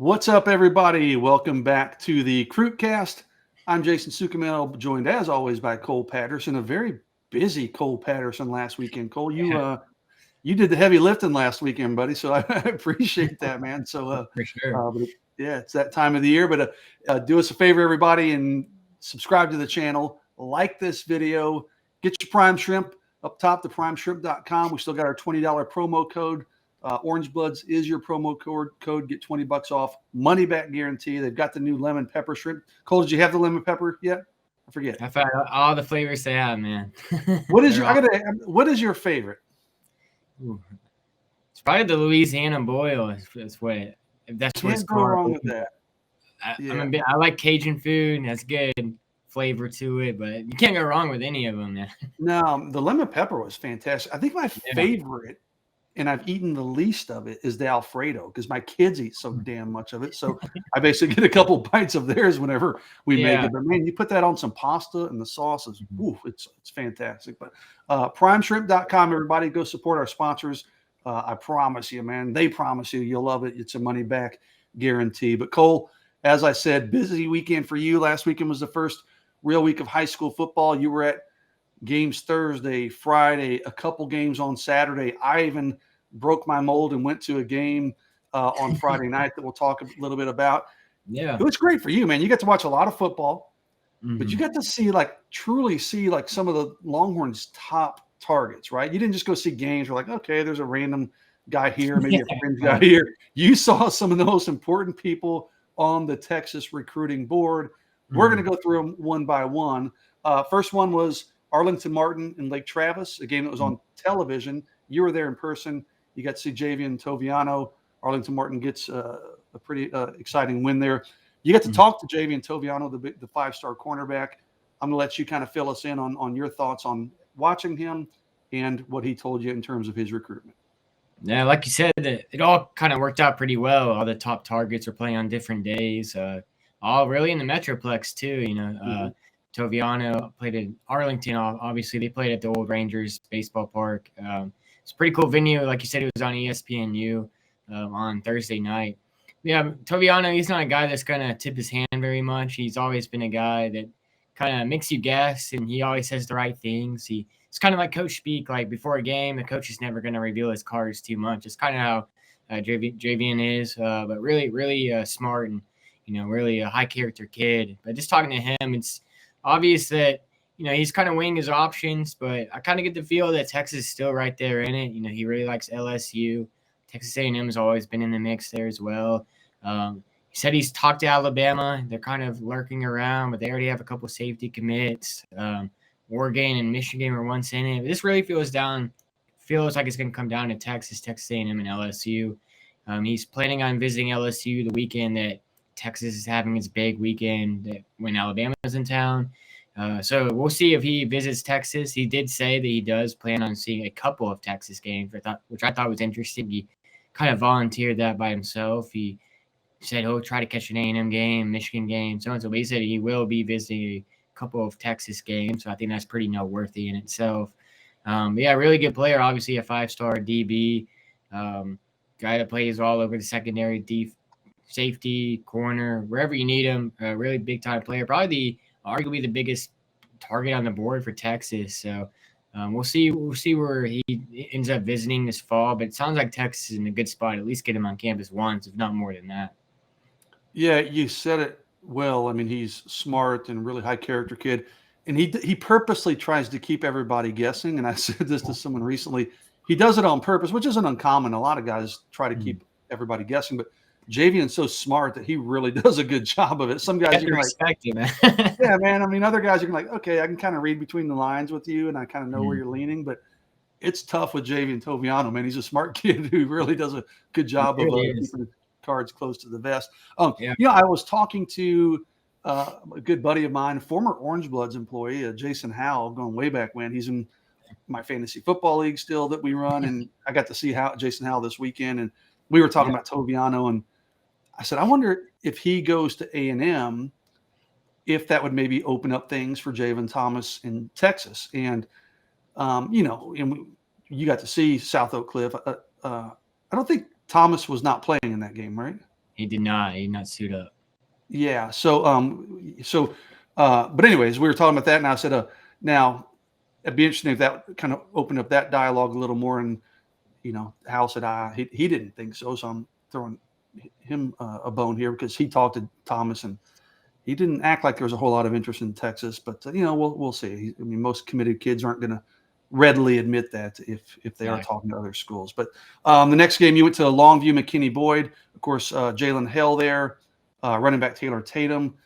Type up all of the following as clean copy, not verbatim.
What's up, everybody? Welcome back to the CruitCast. I'm Jason Suchomel, joined as always by Cole Patterson. A very busy Cole Patterson last weekend. Cole, you did the heavy lifting last weekend, buddy. So I appreciate that, man. So For sure. yeah, it's that time of the year. But do us a favor, everybody, and subscribe to the channel. Like this video. Get your Prime Shrimp up top, the primeshrimp.com. We still got our $20 promo code. Orange Bloods is your promo code. Get $20 off. Money back guarantee. They've got the new lemon pepper shrimp. Cole, did you have the lemon pepper yet? I forget. I've had all the flavors they have, man. What is what is your favorite? Ooh. It's probably the Louisiana boil. That's what that's what it's Can't go called. wrong with that. I like Cajun food. That's good flavor to it, but you can't go wrong with any of them, man. No, the lemon pepper was fantastic. I think my favorite, and I've eaten the least of it, is the Alfredo because my kids eat so damn much of it. So I basically get a couple bites of theirs whenever we make it. But man, you put that on some pasta and the sauce is, it's fantastic. But primeshrimp.com, everybody, go support our sponsors. I promise you, man, they promise you'll love it. It's a money back guarantee. But Cole, as I said, busy weekend for you. Last weekend was the first real week of high school football. You were at games Thursday, Friday, a couple games on Saturday. I even broke my mold and went to a game on Friday night that we'll talk a little bit about. Yeah. It was great for you, man. You got to watch a lot of football, but you got to truly see some of the Longhorns' top targets, right? You didn't just go see games where okay, there's a random guy here, maybe a fringe guy here. You saw some of the most important people on the Texas recruiting board. We're going to go through them one by one. First one was Arlington Martin and Lake Travis, a game that was on television. You were there in person. You got to see Toviano. Arlington Martin gets a pretty exciting win there. You got to talk to Toviano, the five-star cornerback. I'm going to let you kind of fill us in on your thoughts on watching him and what he told you in terms of his recruitment. Yeah, like you said, it all kind of worked out pretty well. All the top targets were playing on different days. All really in the Metroplex too. Toviano played at Arlington. Obviously, they played at the old Rangers baseball park. It's a pretty cool venue. Like you said, it was on ESPNU on Thursday night. Yeah, Toviano, he's not a guy that's going to tip his hand very much. He's always been a guy that kind of makes you guess, and he always says the right things. It's kind of like coach speak. Like before a game, the coach is never going to reveal his cards too much. It's kind of how Javian is, but really, really smart and, really a high character kid. But just talking to him, it's obvious that, he's kind of weighing his options, but I kind of get the feel that Texas is still right there in it. He really likes LSU. Texas A&M has always been in the mix there as well. He said he's talked to Alabama. They're kind of lurking around, but they already have a couple safety commits. Oregon and Michigan were once in it. But this really feels like it's going to come down to Texas A&M, and LSU. He's planning on visiting LSU the weekend that Texas is having its big weekend when Alabama's in town. So we'll see if he visits Texas. He did say that he does plan on seeing a couple of Texas games, which I thought was interesting. He kind of volunteered that by himself. He said he'll try to catch an A&M game, Michigan game, so and so. But he said he will be visiting a couple of Texas games, so I think that's pretty noteworthy in itself. Really good player. Obviously a 5-star DB, guy that plays all over the secondary, deep safety, corner, wherever you need him. A really big time player. Probably arguably the biggest target on the board for Texas. So we'll see where he ends up visiting this fall. But it sounds like Texas is in a good spot. At least get him on campus once, if not more than that. Yeah, you said it well. I mean, he's smart and really high character kid, and he purposely tries to keep everybody guessing. And I said this to someone recently. He does it on purpose, which isn't uncommon. A lot of guys try to keep everybody guessing, but Javian's so smart that he really does a good job of it. Some guys are respect you, man. Yeah, man. I mean, other guys are like, okay, I can kind of read between the lines with you, and I kind of know where you're leaning, but it's tough with Javian Toviano, man. He's a smart kid who really does a good job of keeping the cards close to the vest. I was talking to a good buddy of mine, former Orange Bloods employee, Jason Hale, going way back when. He's in my fantasy football league still that we run, and I got to see Jason Hale this weekend, and we were talking about Toviano, and I said, I wonder if he goes to A&M, if that would maybe open up things for Javen Thomas in Texas. And, and you got to see South Oak Cliff. I don't think Thomas was not playing in that game, right? He did not. He did not suit up. Yeah. But anyways, we were talking about that, and I said, now it'd be interesting if that kind of opened up that dialogue a little more. And Hal said he didn't think so. So I'm throwing him a bone here because he talked to Thomas and he didn't act like there was a whole lot of interest in Texas. But we'll see. I mean, most committed kids aren't going to readily admit that if they are talking to other schools. But the next game, you went to Longview, McKinney Boyd. Of course, Jalen Hale there, running back Taylor Tatum,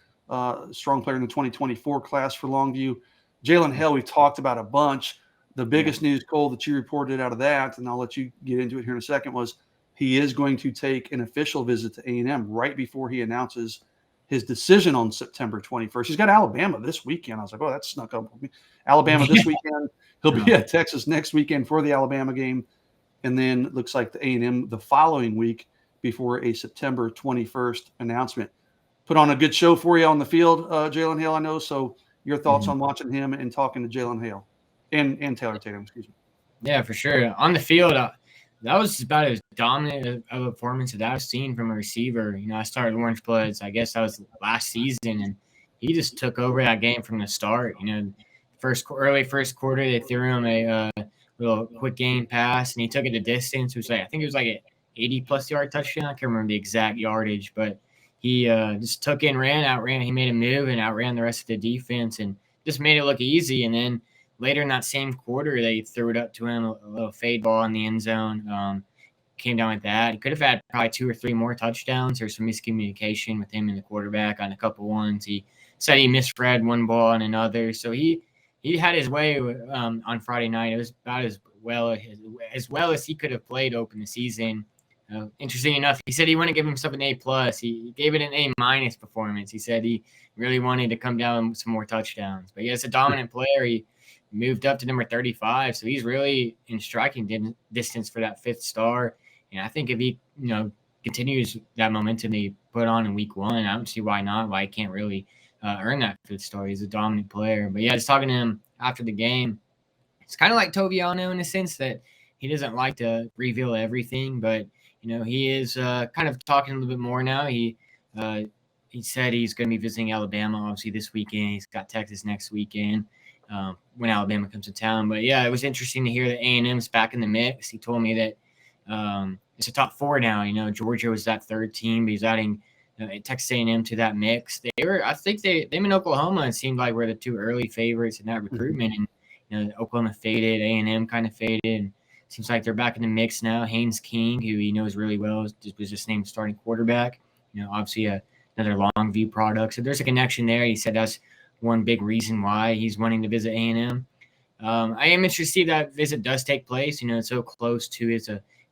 strong player in the 2024 class for Longview. Jalen Hale, we talked about a bunch. The biggest news, Cole, that you reported out of that, and I'll let you get into it here in a second, was he is going to take an official visit to A&M right before he announces his decision on September 21st. He's got Alabama this weekend. I was like, oh, that snuck up with me. Alabama this weekend. He'll be at Texas next weekend for the Alabama game. And then it looks like the A&M the following week before a September 21st announcement. Put on a good show for you on the field, Jalen Hale, I know. So your thoughts on watching him and talking to Jalen Hale and Taylor Tatum, excuse me. Yeah, for sure. On the field, that was about as dominant of a performance that I've seen from a receiver. I started Orange Bloods, I guess that was last season, and he just took over that game from the start. Early first quarter, they threw him a little quick game pass, and he took it to distance. I think it was like an 80-plus yard touchdown. I can't remember the exact yardage, but he just took it and outran. He made a move and outran the rest of the defense and just made it look easy. And then later in that same quarter, they threw it up to him, a little fade ball in the end zone. Came down with that. He could have had probably 2 or 3 more touchdowns or some miscommunication with him and the quarterback on a couple ones. He said he misread one ball and another. So he had his way on Friday night. It was about as well as he could have played to open the season. Interesting enough, he said he wanted to give himself an A+. He gave it an A- performance. He said he really wanted to come down with some more touchdowns. But it's a dominant player. He moved up to number 35, so he's really in striking distance for that 5th star. And I think if he, continues that momentum he put on in week 1, I don't see why not. Why he can't really earn that 5th star. He's a dominant player. But just talking to him after the game, it's kind of like Toviano in a sense that he doesn't like to reveal everything, but he is kind of talking a little bit more now. He said he's going to be visiting Alabama obviously this weekend. He's got Texas next weekend. When Alabama comes to town. But it was interesting to hear that A&M's back in the mix. He told me that it's a top 4 now. Georgia was that 3rd team, but he's adding Texas A&M to that mix. I think them and Oklahoma, it seemed like were the 2 early favorites in that recruitment. And Oklahoma faded, A&M kind of faded. And it seems like they're back in the mix now. Haynes King, who he knows really well, was just named starting quarterback. Obviously another Longview product. So there's a connection there. He said that's one big reason why he's wanting to visit A&M. I am interested to see if that visit does take place. It's so close to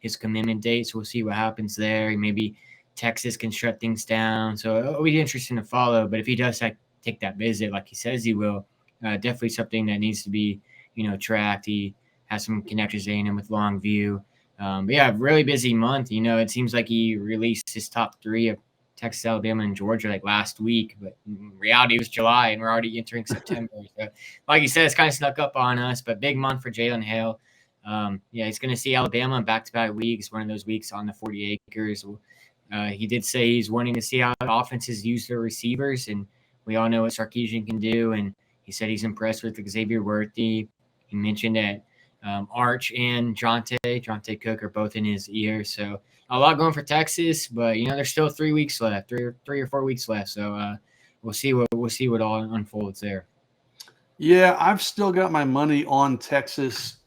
his commitment date, so we'll see what happens there. Maybe Texas can shut things down, so it'll be interesting to follow. But if he does take that visit like he says he will, definitely something that needs to be tracked. He has some connections to A&M with Longview. But really busy month. It seems like he released his top 3 of Texas, Alabama, and Georgia like last week, but in reality it was July and we're already entering September. So, like you said, it's kind of snuck up on us, but big month for Jalen Hale. He's going to see Alabama in back-to-back weeks, one of those weeks on the 40 acres. He did say he's wanting to see how offenses use their receivers, and we all know what Sarkisian can do, and he said he's impressed with Xavier Worthy. He mentioned that Arch and Jonte Cook are both in his ear, so a lot going for Texas, but there's still 3 weeks left, 3 or 4 weeks left. So we'll see what all unfolds there. Yeah, I've still got my money on Texas.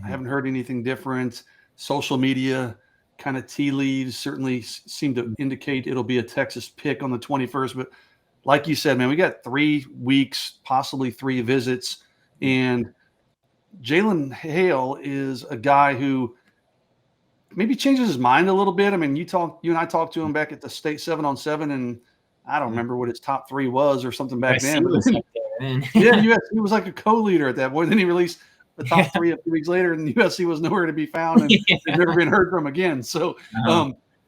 I haven't heard anything different. Social media kind of tea leaves certainly seem to indicate it'll be a Texas pick on the 21st. But like you said, man, we got 3 weeks, possibly 3 visits, and Jalen Hale is a guy who maybe changes his mind a little bit. I mean, you and I talked to him back at the state 7-on-7, and I don't remember what his top 3 was or something back then. USC was like a co-leader at that point. Then he released the top 3 a few weeks later, and USC was nowhere to be found, and they've never been heard from again. So,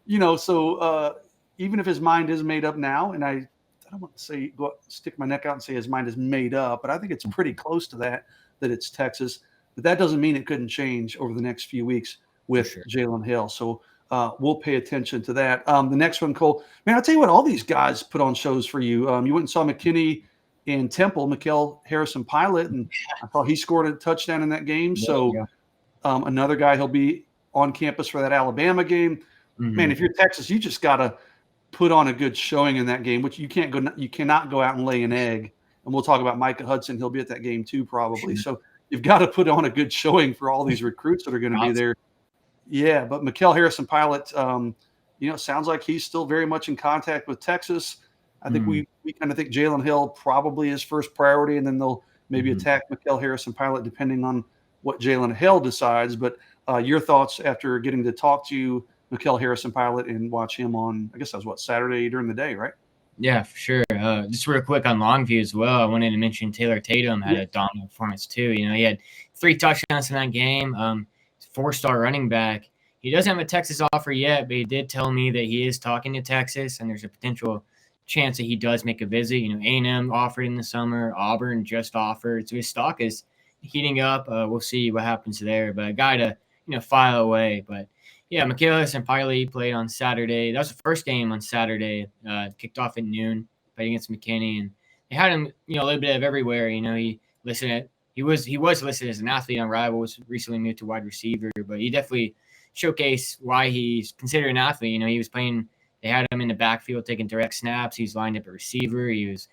even if his mind is made up now, and I don't want to say stick my neck out and say his mind is made up, but I think it's pretty close to that it's Texas. But that doesn't mean it couldn't change over the next few weeks with Jalen Hale. So we'll pay attention to that. The next one, Cole, man, I'll tell you what, all these guys put on shows for you. You went and saw McKinney in Temple, Mikael Harrison Pilot, and I thought he scored a touchdown in that game. So another guy, he'll be on campus for that Alabama game. Man, if you're Texas, you just got to put on a good showing in that game, which you cannot go out and lay an egg. And we'll talk about Micah Hudson. He'll be at that game too, probably. So you've got to put on a good showing for all these recruits that are going to be there. Yeah, but Mikael Harrison Pilot, sounds like he's still very much in contact with Texas. I think we kind of think Jalen Hill probably is first priority, and then they'll maybe attack Mikael Harrison Pilot depending on what Jalen Hill decides. But your thoughts after getting to talk to Mikael Harrison Pilot and watch him on, I guess that was Saturday during the day, right? Yeah, for sure. Just real quick on Longview as well, I wanted to mention Taylor Tatum had a dominant performance too. He had 3 touchdowns in that game. 4-star running back. He doesn't have a Texas offer yet, but he did tell me that he is talking to Texas, and there's a potential chance that he does make a visit. A&M offered in the summer, Auburn just offered, so his stock is heating up. We'll see what happens there, but a guy to file away. But yeah, Mikael Harrison Pilot played on Saturday. That was the first game on Saturday. Kicked off at noon, played against McKinney, and they had him a little bit of everywhere. He was listed as an athlete on Rivals, recently moved to wide receiver, but he definitely showcased why he's considered an athlete. He was playing, they had him in the backfield taking direct snaps. He's lined up at receiver. He was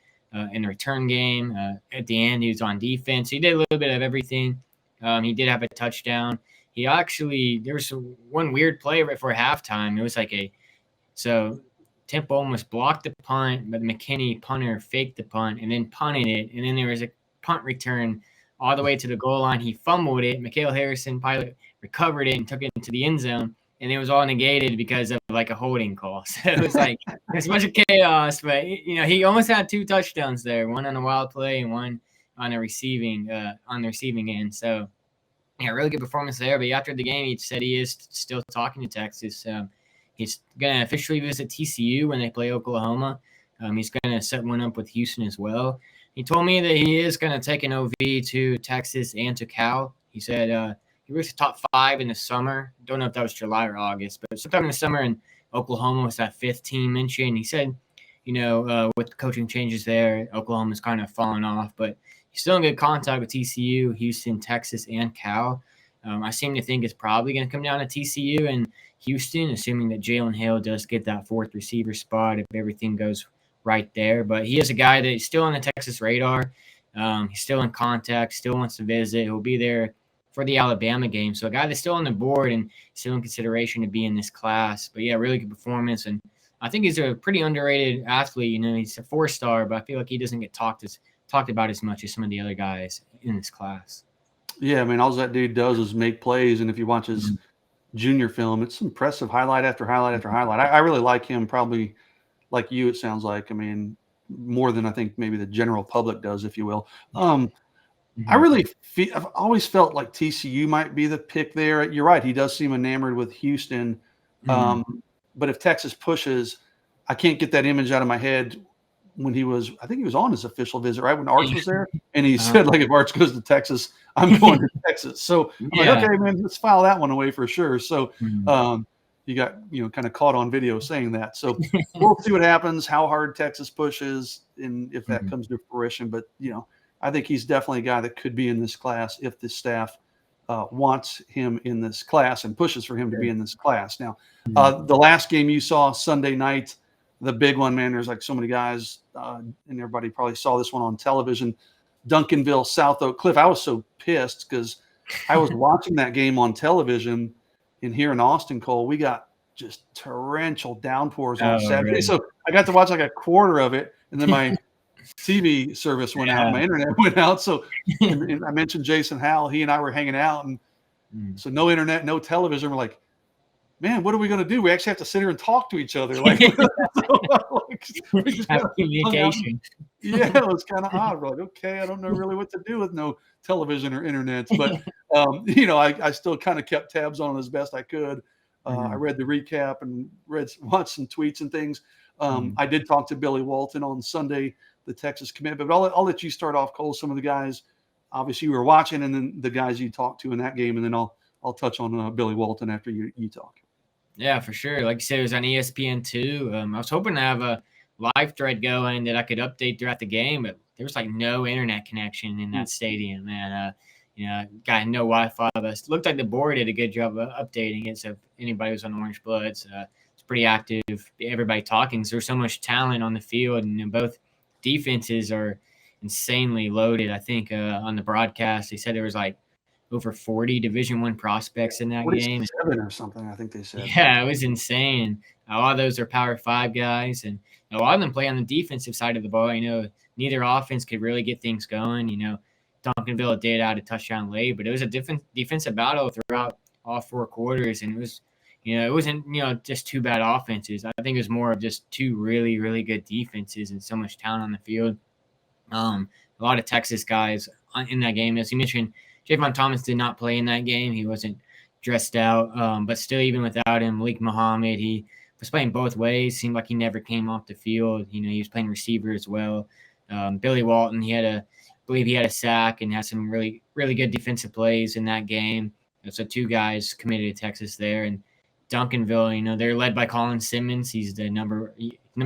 in the return game. At the end, he was on defense. He did a little bit of everything. He did have a touchdown. He actually, there was one weird play right before halftime. It was so Temple almost blocked the punt, but the McKinney punter faked the punt and then punted it. And then there was a punt return all the way to the goal line. He fumbled it. Mikael Harrison Pilot recovered it and took it into the end zone. And it was all negated because of a holding call. So it was there's a bunch of chaos. But, he almost had 2 touchdowns there, one on a wild play and one on the receiving end. So, yeah, really good performance there. But after the game, he said he is still talking to Texas. He's going to officially visit TCU when they play Oklahoma. He's going to set one up with Houston as well. He told me that he is going to take an OV to Texas and to Cal. He said he was top 5 in the summer. Don't know if that was July or August, but sometime in the summer in Oklahoma was that 5th team mentioned. He said, with the coaching changes there, Oklahoma's kind of fallen off, but he's still in good contact with TCU, Houston, Texas, and Cal. I seem to think it's probably going to come down to TCU and Houston, assuming that Jalen Hale does get that 4th receiver spot if everything goes right there. But he is a guy that is still on the Texas radar. He's still in contact, still wants to visit. He'll be there for the Alabama game. So a guy that's still on the board and still in consideration to be in this class. But, yeah, really good performance. And I think he's a pretty underrated athlete. He's a 4-star, but I feel like he doesn't get talked about as much as some of the other guys in this class. Yeah, I mean, all that dude does is make plays, and if you watch his junior film, it's impressive highlight after highlight after highlight. I really like him, probably like you, it sounds like. I mean, more than I think maybe the general public does, if you will. I really I've always felt like TCU might be the pick there. You're right. He does seem enamored with Houston. But if Texas pushes, I can't get that image out of my head when I think he was on his official visit, right? When Arch was there. And he said, if Arch goes to Texas, I'm going to Texas. So I'm like, okay, man, let's file that one away for sure. So you got, kind of caught on video saying that. So we'll see what happens, how hard Texas pushes, and if that comes to fruition. But, I think he's definitely a guy that could be in this class if the staff wants him in this class and pushes for him to be in this class. Now, the last game you saw Sunday night, the big one, man, there's so many guys, and everybody probably saw this one on television, Duncanville, South Oak Cliff. I was so pissed because I was watching that game on television, and here in Austin, Cole, we got just torrential downpours on Saturday. Really? So I got to watch a quarter of it, and then my TV service went out, my internet went out. So and I mentioned Jason Hale. He and I were hanging out, and so no internet, no television. We're like, man, what are we going to do? We actually have to sit here and talk to each other. Communication. Yeah, it was kind of odd. We're like, okay, I don't know really what to do with no television or internet. But, I still kind of kept tabs on it as best I could. I read the recap and watched some tweets and things. I did talk to Billy Walton on Sunday, the Texas commitment. But I'll let you start off, Cole, some of the guys obviously you were watching, and then the guys you talked to in that game, and then I'll touch on Billy Walton after you talk. Yeah, for sure. Like you said, it was on ESPN too. I was hoping to have a live thread going that I could update throughout the game, but there was like no internet connection in Hmm. that stadium, man. Got no Wi-Fi. But it looked like the board did a good job of updating it. So if anybody was on Orange Bloods, it's pretty active. Everybody talking. So there's so much talent on the field, and both defenses are insanely loaded. I think on the broadcast they said there was like over 40 Division I prospects in that game. 47 or something, I think they said. Yeah, it was insane. A lot of those are Power Five guys, and a lot of them play on the defensive side of the ball. Neither offense could really get things going. Duncanville did add a touchdown late, but it was a different defensive battle throughout all four quarters, and it wasn't just two bad offenses. I think it was more of just two really, really good defenses and so much talent on the field. A lot of Texas guys in that game, as you mentioned. Javon Thomas did not play in that game. He wasn't dressed out, but still, even without him, Malik Muhammad, he was playing both ways. Seemed like he never came off the field. He was playing receiver as well. Billy Walton, I believe he had a sack and had some really, really good defensive plays in that game. So two guys committed to Texas there. And Duncanville, they're led by Colin Simmons. He's the number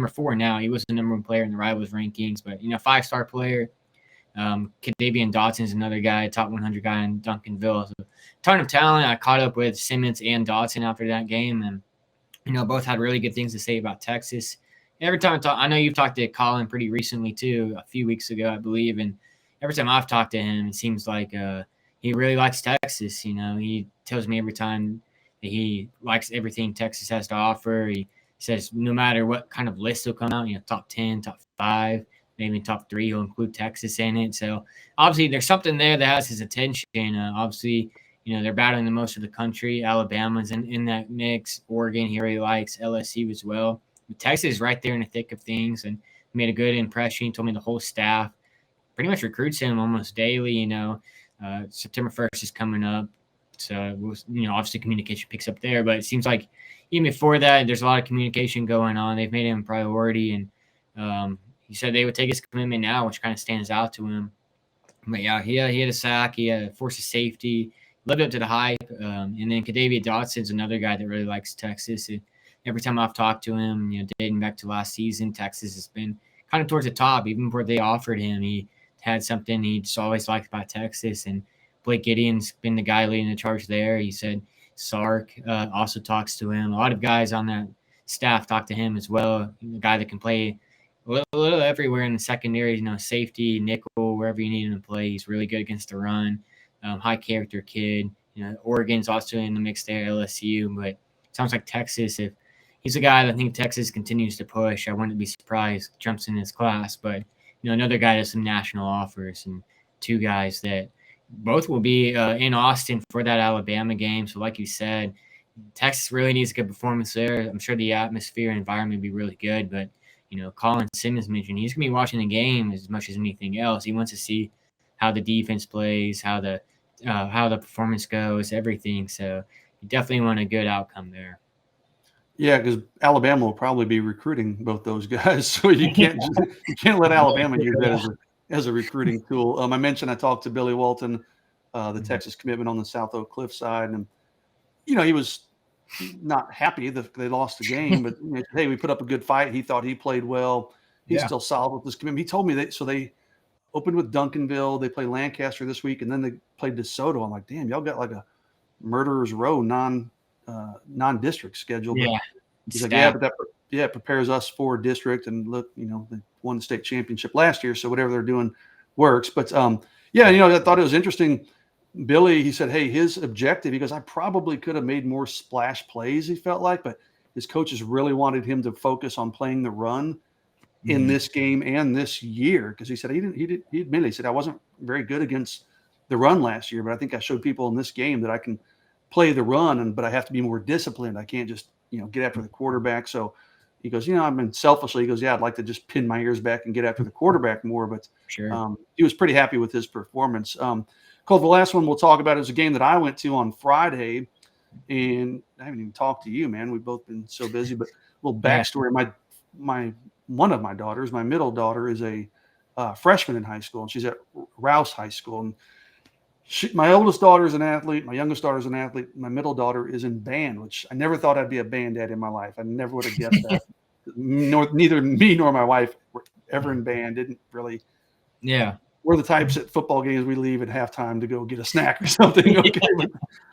4 now. He was the number 1 player in the Rivals rankings, but 5-star player. Kadavian Dotson is another guy, top 100 guy in Duncanville. So, ton of talent. I caught up with Simmons and Dotson after that game, and both had really good things to say about Texas. Every time I know you've talked to Colin pretty recently too, a few weeks ago, I believe, and every time I've talked to him, it seems like he really likes Texas. He tells me every time that he likes everything Texas has to offer. He says no matter what kind of list will come out, top 10, top 5, maybe top 3, he'll include Texas in it. So obviously there's something there that has his attention. Obviously, they're battling the most of the country. Alabama's in that mix. Oregon, he really likes LSU as well. But Texas is right there in the thick of things and made a good impression. He told me the whole staff pretty much recruits him almost daily. September 1st is coming up. So, obviously communication picks up there. But it seems like even before that, there's a lot of communication going on. They've made him a priority. And he said they would take his commitment now, which kind of stands out to him. But yeah, he had a sack. He had a force of safety. Lived up to the hype. And then Kadavian Dotson's another guy that really likes Texas. And every time I've talked to him, dating back to last season, Texas has been kind of towards the top. Even before they offered him, he had something he just always liked about Texas. And Blake Gideon's been the guy leading the charge there. He said Sark also talks to him. A lot of guys on that staff talk to him as well. A guy that can play a little everywhere in the secondary, safety, nickel, wherever you need him to play. He's really good against the run. High character kid. Oregon's also in the mix there, LSU, but it sounds like Texas, if he's a guy that I think Texas continues to push, I wouldn't be surprised jumps in his class. But another guy has some national offers, and two guys that both will be in Austin for that Alabama game. So like you said, Texas really needs a good performance there. I'm sure the atmosphere and environment will be really good, but Colin Simmons mentioned he's gonna be watching the game as much as anything else. He wants to see how the defense plays, how the performance goes, everything. So you definitely want a good outcome there. Yeah, because Alabama will probably be recruiting both those guys, so you can't let Alabama use that as a recruiting tool. I mentioned I talked to Billy Walton, the Texas commitment on the South Oak Cliff side, and he was not happy that they lost the game, but hey, we put up a good fight. He thought he played well. He's still solid with this commitment. He told me that. So they opened with Duncanville. They play Lancaster this week, and then they played DeSoto. I'm like, damn, y'all got like a murderer's row non-district schedule. Yeah, he's like, yeah, but that prepares us for district. And look, they won the state championship last year, so whatever they're doing works. But I thought it was interesting. Billy, he said, hey, his objective, he goes, I probably could have made more splash plays, he felt like, but his coaches really wanted him to focus on playing the run in this game and this year. Because he said he admitted, he said, I wasn't very good against the run last year, but I think I showed people in this game that I can play the run, but I have to be more disciplined. I can't just, get after the quarterback. So he goes, I've been selfishly, he goes, yeah, I'd like to just pin my ears back and get after the quarterback more. But sure. He was pretty happy with his performance. Cole, the last one we'll talk about is a game that I went to on Friday, and I haven't even talked to you, man. We've both been so busy, but a little backstory. My one of my daughters, my middle daughter, is a freshman in high school, and she's at Rouse High School. And My oldest daughter is an athlete. My youngest daughter is an athlete. My middle daughter is in band, which I never thought I'd be a band dad in my life. I never would have guessed that. Neither me nor my wife were ever in band. Didn't really. Yeah. We're the types at football games we leave at halftime to go get a snack or something. Okay,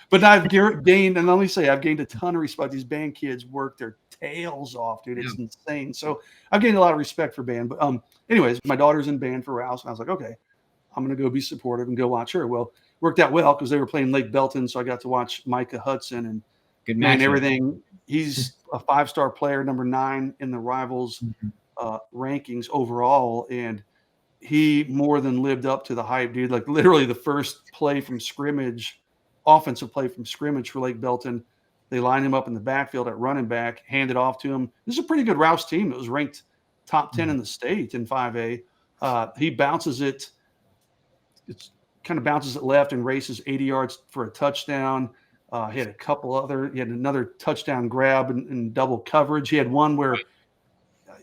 but I've gained, and let me say, I've gained a ton of respect. These band kids work their tails off, dude. It's insane. So I've gained a lot of respect for band. But anyways, my daughter's in band for Rouse, and I was like, okay, I'm going to go be supportive and go watch her. Well, worked out well because they were playing Lake Belton, so I got to watch Micah Hudson and good man. Everything. He's a 5-star player, number 9 in the Rivals rankings overall, and he more than lived up to the hype, dude. Like literally the first play from scrimmage, offensive play from scrimmage for Lake Belton, they lined him up in the backfield at running back, handed off to him. This is a pretty good Rouse team that was ranked top 10 in the state in 5A. He bounces it. It kind of bounces it left and races 80 yards for a touchdown. He had he had another touchdown grab in double coverage. He had one where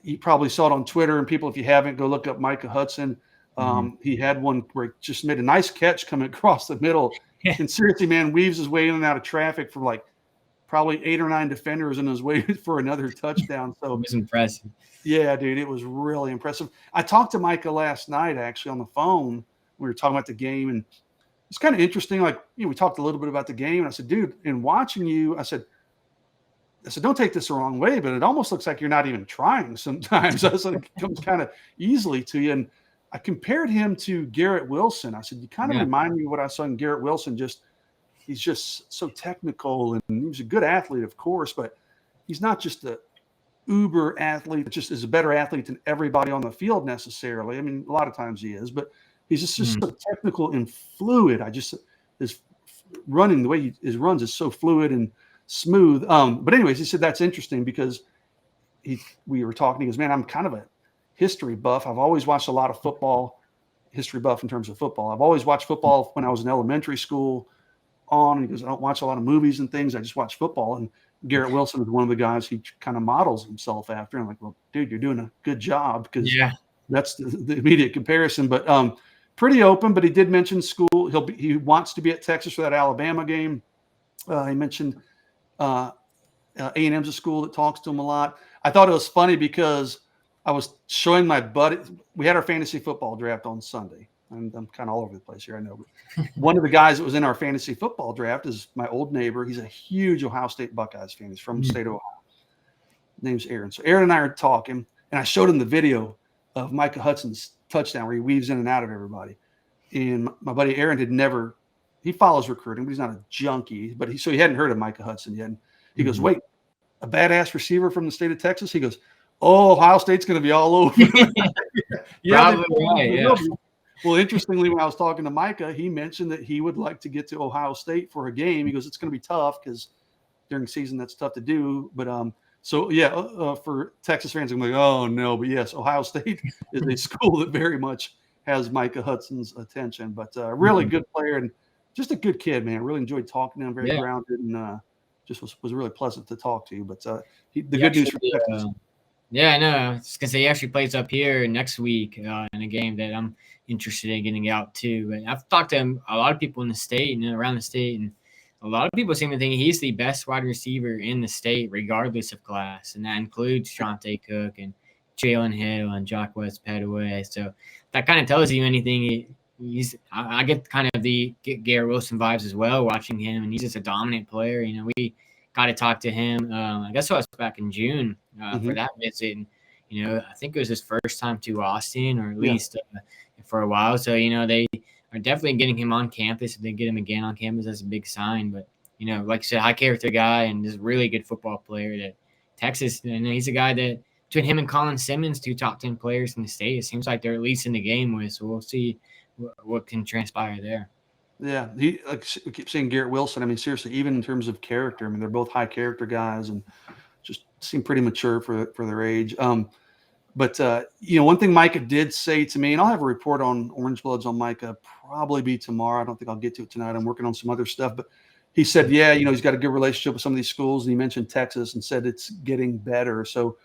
you probably saw it on Twitter, and people, if you haven't, go look up Micah Hudson. He had one where he just made a nice catch coming across the middle. And seriously, man, weaves his way in and out of traffic for like probably 8 or 9 defenders and was waiting for another touchdown. So it was impressive. Yeah, dude, it was really impressive. I talked to Micah last night, actually, on the phone. We were talking about the game, and it's kind of interesting. Like, we talked a little bit about the game, and I said, dude, in watching you, I said, don't take this the wrong way, but it almost looks like you're not even trying sometimes. I said, it comes kind of easily to you. And I compared him to Garrett Wilson. I said, you kind of remind me of what I saw in Garrett Wilson. He's just so technical, and he was a good athlete, of course, but he's not just the uber athlete that just is a better athlete than everybody on the field necessarily. I mean, a lot of times he is, but he's just so technical and fluid. His running, the way his runs is so fluid and smooth. But anyways, he said that's interesting because we were talking. He goes, man, I'm kind of a history buff. I've always watched a lot of football, history buff in terms of football. I've always watched football when I was in elementary school on. And he goes, I don't watch a lot of movies and things. I just watch football. And Garrett Wilson is one of the guys he kind of models himself after. I'm like, well, dude, you're doing a good job because that's the immediate comparison. But pretty open. But he did mention school. He wants to be at Texas for that Alabama game. He mentioned A&M's a school that talks to him a lot. I thought it was funny because I was showing my buddy. We had our fantasy football draft on Sunday. I'm kind of all over the place here, I know. But one of the guys that was in our fantasy football draft is my old neighbor. He's a huge Ohio State Buckeyes fan. He's from the state of Ohio. His name's Aaron. So Aaron and I are talking, and I showed him the video of Micah Hudson's touchdown where he weaves in and out of everybody. And my buddy Aaron he follows recruiting, but he's not a junkie. But he hadn't heard of Micah Hudson yet. And he goes, wait, a badass receiver from the state of Texas? He goes, oh, Ohio State's going to be all over. Yeah. Well, interestingly, when I was talking to Micah, he mentioned that he would like to get to Ohio State for a game. He goes, it's going to be tough because during season that's tough to do. But for Texas fans, I'm like, oh no, but yes, Ohio State is a school that very much has Micah Hudson's attention. But really good player and just a good kid, man. I really enjoyed talking to him. Very grounded and just was really pleasant to talk to. But good news for Texas. Yeah, I know. I was gonna say he actually plays up here next week in a game that I'm interested in getting out to. But I've talked to a lot of people in the state and around the state, and a lot of people seem to think he's the best wide receiver in the state, regardless of class, and that includes Shante Cook and Jalen Hale and Jacques Petaway. So that kind of tells you anything. I get kind of the Garrett Wilson vibes as well watching him, and he's just a dominant player. We got to talk to him. I guess it was back in June for that visit. And, I think it was his first time to Austin, or at least for a while. So, they are definitely getting him on campus. If they get him again on campus, that's a big sign. But, like I said, high character guy and just really good football player that Texas. And he's a guy that between him and Colin Simmons, 2 top 10 players in the state, it seems like they're at least in the game with. So we'll see what can transpire there. Yeah, we keep saying Garrett Wilson. I mean, seriously, even in terms of character, I mean, they're both high character guys and just seem pretty mature for their age. But one thing Micah did say to me, and I'll have a report on Orange Bloods on Micah probably be tomorrow. I don't think I'll get to it tonight. I'm working on some other stuff. But he said, he's got a good relationship with some of these schools. And he mentioned Texas and said it's getting better. So,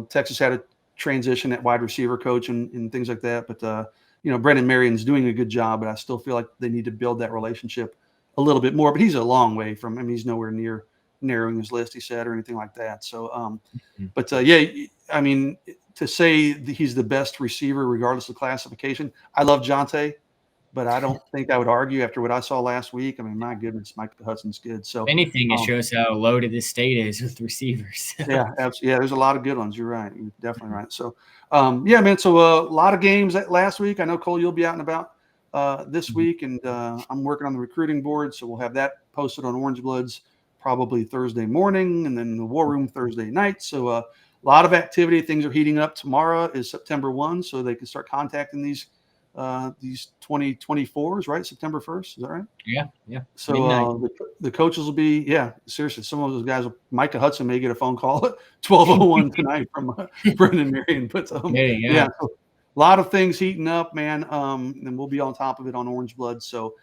Texas had a transition at wide receiver coach and things like that. But Brendan Marion's doing a good job, but I still feel like they need to build that relationship a little bit more. But he's a long way from. I mean, he's nowhere near narrowing his list, he said, or anything like that. So, yeah, I mean, to say he's the best receiver regardless of classification, I love Jonte, but I don't think I would argue after what I saw last week. I mean, my goodness, Micah Hudson's good. So, if anything, it shows how loaded this state is with receivers. Yeah, absolutely. Yeah, there's a lot of good ones. You're right. You're definitely right. So, yeah, man. So a lot of games last week. I know, Cole, you'll be out and about this week, and I'm working on the recruiting board, so we'll have that posted on Orange Bloods probably Thursday morning, and then the War Room Thursday night. So a lot of activity. Things are heating up. Tomorrow is September 1, so they can start contacting these 2024s, right? September 1st. Is that right? Yeah. So the coaches will be, seriously, some of those guys, Micah Hudson may get a phone call at 12:01 tonight from Brendan Marion. But so a lot of things heating up, man. And we'll be on top of it on Orange Blood. So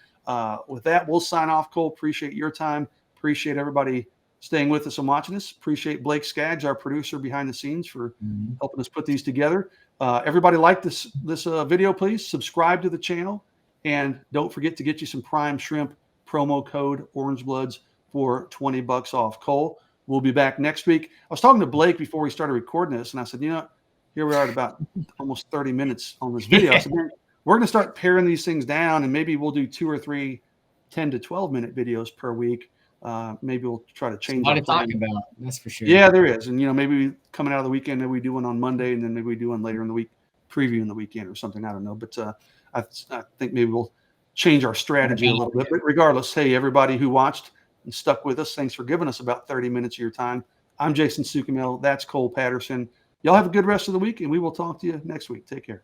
with that, we'll sign off, Cole. Appreciate your time. Appreciate everybody staying with us and watching us. Appreciate Blake Skaggs, our producer behind the scenes, for helping us put these together. Everybody like this video, please. Subscribe to the channel. And don't forget to get you some prime shrimp, promo code Orange Bloods for $20 off. Cole, we'll be back next week. I was talking to Blake before we started recording this, and I said, here we are at about almost 30 minutes on this video. I said, man, we're going to start paring these things down, and maybe we'll do 2 or 3 10 to 12-minute videos per week. Maybe we'll try to change. A lot to talk about, that's for sure. Yeah, there is. And, maybe coming out of the weekend, maybe we do one on Monday, and then maybe we do one later in the week, previewing the weekend or something. I don't know. But I think maybe we'll change our strategy a little bit. But regardless, hey, everybody who watched and stuck with us, thanks for giving us about 30 minutes of your time. I'm Jason Suchomel. That's Cole Patterson. Y'all have a good rest of the week, and we will talk to you next week. Take care.